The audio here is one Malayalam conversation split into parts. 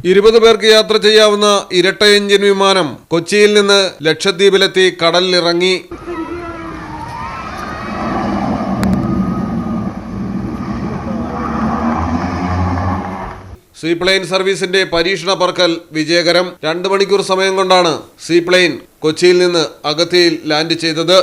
20 പേർക്ക് യാത്ര ചെയ്യാവുന്ന ഇരട്ട എഞ്ചിൻ വിമാനം കൊച്ചിയിൽ നിന്ന് ലക്ഷദ്വീപിലെത്തി കടലിലിറങ്ങി. സീപ്ലെയിൻ സർവീസിന്റെ പരീക്ഷണ പറക്കൽ വിജയകരം. 2 മണിക്കൂർ സമയം കൊണ്ടാണ് സീപ്ലെയിൻ കൊച്ചിയിൽ നിന്ന് അഗത്തിയിൽ ലാൻഡ് ചെയ്തത്.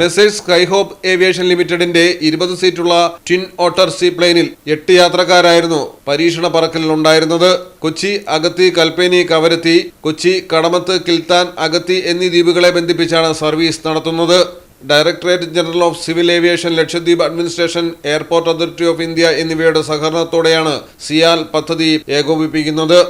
മെസ്സേഴ്സ് സ്കൈഹോപ്പ് ഏവിയേഷൻ ലിമിറ്റഡിന്റെ 20 സീറ്റുള്ള ട്വിൻ ഓട്ടർ സീപ്ലെയിനിൽ 8 യാത്രക്കാരായിരുന്നു പരീക്ഷണ പറക്കലിലുണ്ടായിരുന്നത്. കൊച്ചി, അഗത്തി, കൽപ്പേനി, കവരത്തി, കൊച്ചി, കടമത്ത്, കിൽത്താൻ, അഗത്തി എന്നീ ദ്വീപുകളെ ബന്ധിപ്പിച്ചാണ് സർവീസ് നടത്തുന്നത്. Directorate general of civil aviation, Lakshadweep administration, airport authority of India എന്നിവയുടെ സഹകരണത്തോടെയാണ് സിയാൽ പദ്ധതി ഏകോപിപ്പിക്കുന്നത്.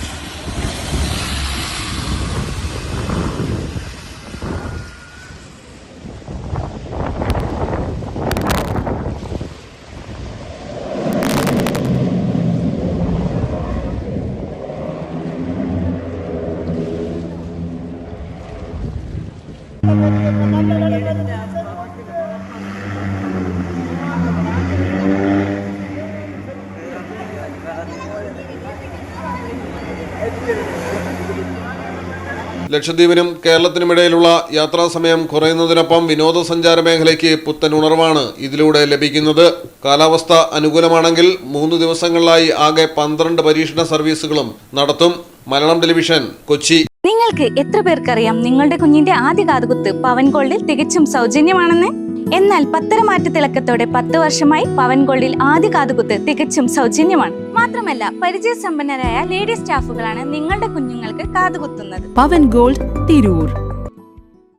ലക്ഷദ്വീപിനും കേരളത്തിനുമിടയിലുള്ള യാത്രാ സമയം കുറയുന്നതിനൊപ്പം വിനോദസഞ്ചാര മേഖലയ്ക്ക് പുത്തൻ ഉണർവാണ് ഇതിലൂടെ ലഭിക്കുന്നത്. കാലാവസ്ഥ അനുകൂലമാണെങ്കിൽ 3 ദിവസങ്ങളിലായി ആകെ 12 പരീക്ഷണ സർവീസുകളും നടത്തും. മലയാളം ടെലിവിഷൻ, കൊച്ചി. നിങ്ങൾക്ക് എത്ര പേർക്കറിയാം നിങ്ങളുടെ കുഞ്ഞിന്റെ ആദ്യ കാതുകുത്ത് പവൻ ഗോൾഡിൽ തികച്ചും സൗജന്യമാണെന്ന്? എന്നാൽ പത്തരമാറ്റ തിളക്കത്തോടെ 10 വർഷമായി പവൻ ഗോൾഡിൽ ആദ്യ കാതുകുത്ത് തികച്ചും സൗജന്യമാണ്. മാത്രമല്ല, പരിചയസമ്പന്നരായ ലേഡി സ്റ്റാഫുകളാണ് നിങ്ങളുടെ കുഞ്ഞുങ്ങൾക്ക് കാതുകുത്തുന്നത്. പവൻ ഗോൾഡ്, തിരൂർ.